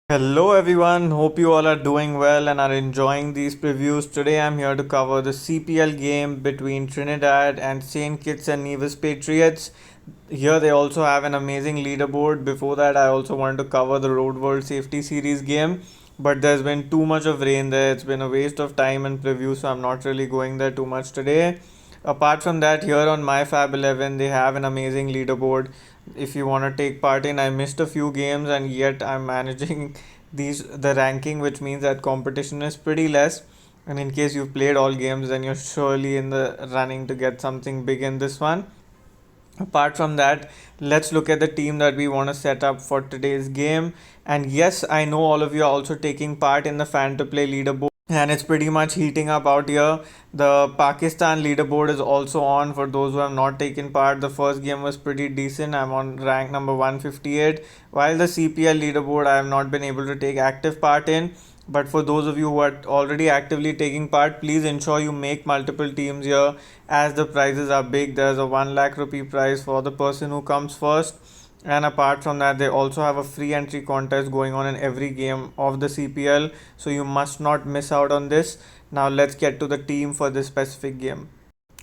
Hello everyone, hope you all are doing well and are enjoying these previews. Today I'm here to cover the CPL game between Trinidad and St. Kitts and Nevis Patriots. Here they also have an amazing leaderboard. Before that I also wanted to cover the Road World Safety Series game, but there's been too much of rain there. It's been a waste of time and preview, so I'm not really going there too much today. Apart from that, here on my Fab 11 they have an amazing leaderboard if you want to take part in. I missed a few games and yet I'm managing the ranking, which means that competition is pretty less. And in case you've played all games, then you're surely in the running to get something big in this one. Apart from that, let's look at the team that we want to set up for today's game. And yes, I know all of you are also taking part in the fan to play leaderboard, and it's pretty much heating up out here. The Pakistan leaderboard is also on for those who have not taken part. The first game was pretty decent. I'm on rank number 158, while the CPL leaderboard I have not been able to take active part in. But for those of you who are already actively taking part, please ensure you make multiple teams here, as the prizes are big. There's a 1 lakh rupee prize for the person who comes first, and apart from that they also have a free entry contest going on in every game of the CPL, so you must not miss out on this. Now let's get to the team for this specific game.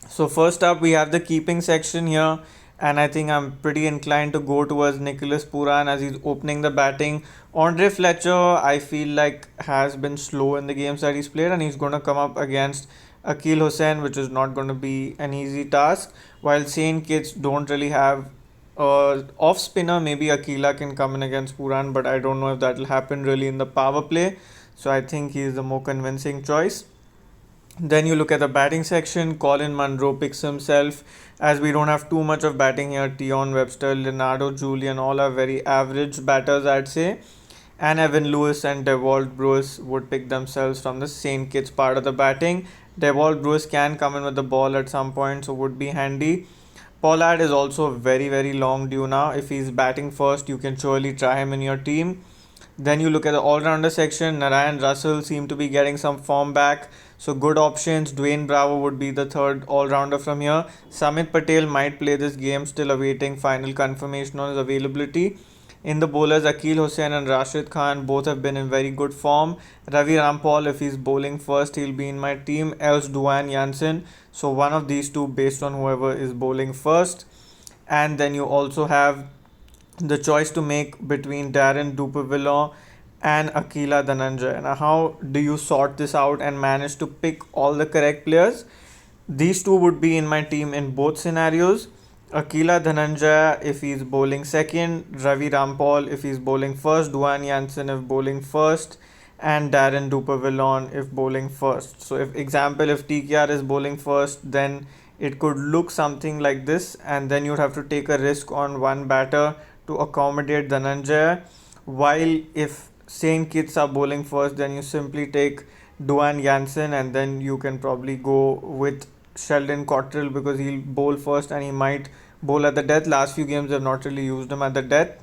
So first up we have the keeping section here, and I think I'm pretty inclined to go towards Nicholas Puran as he's opening the batting. Andre Fletcher, I feel like, has been slow in the games that he's played, and he's going to come up against Akil Hussain, which is not going to be an easy task. While Saint Kitts don't really have off spinner, maybe Akila can come in against Puran, but I don't know if that will happen really in the power play. So I think he is the more convincing choice. Then you look at the batting section. Colin Munro picks himself, as we don't have too much of batting here. Tion Webster, Leonardo Julian, all are very average batters, I'd say. And Evan Lewis and Devalt Bruce would pick themselves from the St. Kitts part of the batting. Devalt Bruce can come in with the ball at some point, so would be handy. Pollard is also very long due now. If he's batting first, you can surely try him in your team. Then you look at the all-rounder section. Narayan Russell seem to be getting some form back, so good options. Dwayne Bravo would be the third all-rounder from here. Samit Patel might play this game, still awaiting final confirmation on his availability. In the bowlers, Akil Hussain and Rashid Khan both have been in very good form. Ravi Rampal, if he's bowling first, he'll be in my team, else Duan Jansen. So one of these two based on whoever is bowling first. And then you also have the choice to make between Darren Dupervillon and Akila Dhananjay. Now, how do you sort this out and manage to pick all the correct players? These two would be in my team in both scenarios. Akila Dhananjay if he's bowling second, Ravi Rampal if he's bowling first, Duan Jansen if bowling first, and Darren Dupervillon if bowling first. So if TKR is bowling first, then it could look something like this, and then you'd have to take a risk on one batter to accommodate Dhananjay. While if Saint Kitts are bowling first, then you simply take Duan Jansen, and then you can probably go with Sheldon Cottrell because he'll bowl first and he might bowl at the death. Last few games have not really used him at the death.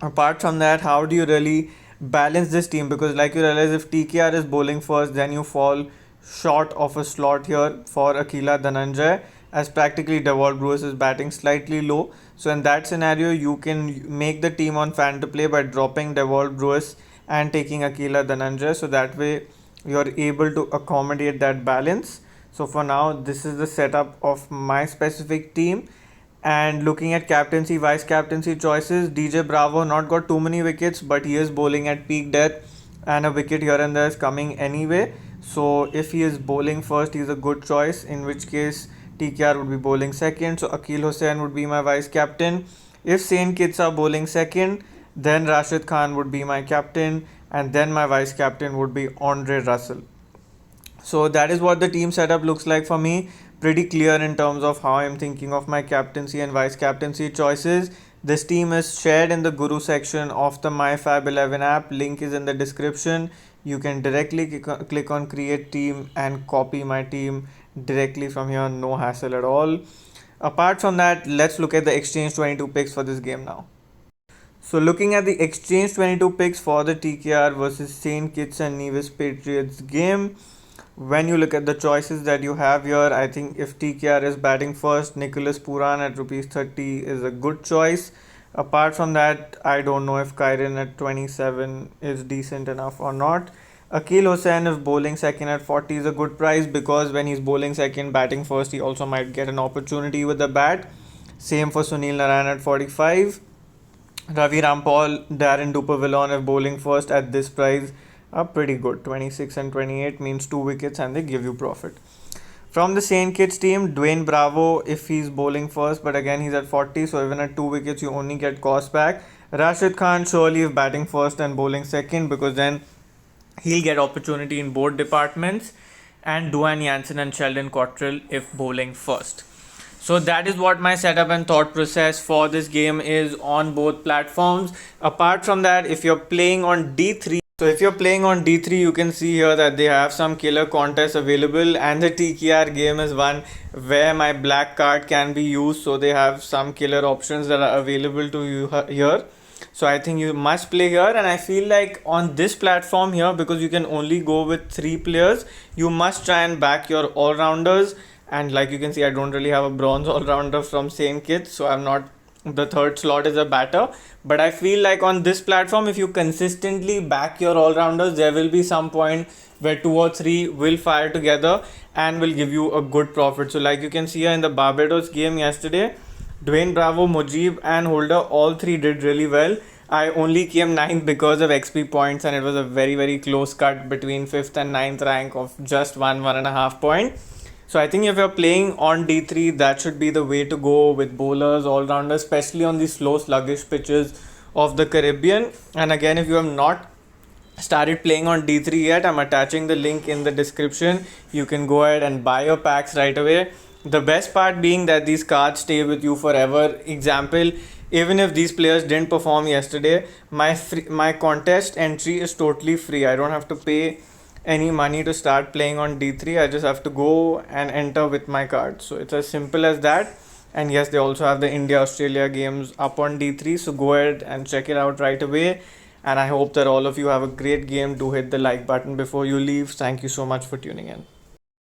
Apart from that, how do you really balance this team? Because like you realize, if TKR is bowling first, then you fall short of a slot here for Akila Dhananjay, as practically Devalt Bruce is batting slightly low. So in that scenario, you can make the team on fan to play by dropping Devalt Bruce and taking Akila Dhananjay. So that way you're able to accommodate that balance. So for now, this is the setup of my specific team. And looking at captaincy, vice captaincy choices, DJ Bravo not got too many wickets, but he is bowling at peak death, and a wicket here and there is coming anyway. So if he is bowling first, he's a good choice, in which case TKR would be bowling second. So Akil Hussain would be my vice captain. If Saint Kitts are bowling second, then Rashid Khan would be my captain, and then my vice captain would be Andre Russell. So that is what the team setup looks like for me. Pretty clear in terms of how I'm thinking of my captaincy and vice captaincy choices. This team is shared in the Guru section of the MyFab 11 app. Link is in the description. You can directly click on create team and copy my team directly from here. No hassle at all. Apart from that, let's look at the Exchange22 picks for this game now. So looking at the Exchange22 picks for the TKR versus St. Kitts and Nevis Patriots game, when you look at the choices that you have here, I think if TKR is batting first, Nicholas Puran at rupees 30 is a good choice. Apart from that, I don't know if Kyren at 27 is decent enough or not. Akil Hussain, if bowling second at 40, is a good price because when he's bowling second, batting first, he also might get an opportunity with the bat. Same for Sunil Narayan at 45. Ravi Rampal, Darren Dupervillon, if bowling first at this price, are pretty good. 26 and 28 means 2 wickets and they give you profit. From the Saint Kitts team, Dwayne Bravo, if he's bowling first, but again he's at 40, so even at 2 wickets, you only get cost back. Rashid Khan, surely if batting first and bowling second, because then he'll get opportunity in both departments. And Duan Jansen and Sheldon Cottrell if bowling first. So that is what my setup and thought process for this game is on both platforms. Apart from that, if you're playing on D3, so if you're playing on D3, you can see here that they have some killer contests available, and the TKR game is one where my black card can be used. So they have some killer options that are available to you here. So I think you must play here, and I feel like on this platform here, because you can only go with 3 players, you must try and back your all-rounders. And like you can see, I don't really have a bronze all-rounder from Saint Kitts, so I'm not, the third slot is a batter. But I feel like on this platform, if you consistently back your all-rounders, there will be some point where 2 or 3 will fire together and will give you a good profit. So like you can see here in the Barbados game yesterday, Dwayne Bravo, Mujib and Holder, all 3 did really well. I only came 9th because of XP points, and it was a very close cut between 5th and 9th rank of just 1.5 point. So I think if you're playing on D3, that should be the way to go with bowlers, all-rounders, especially on the slow, sluggish pitches of the Caribbean. And again, if you have not started playing on D3 yet, I'm attaching the link in the description. You can go ahead and buy your packs right away. The best part being that these cards stay with you forever. Example, even if these players didn't perform yesterday, my contest entry is totally free. I don't have to pay any money to start playing on D3. I just have to go and enter with my cards. So it's as simple as that. And yes, they also have the India-Australia games up on D3. So go ahead and check it out right away. And I hope that all of you have a great game. Do hit the like button before you leave. Thank you so much for tuning in.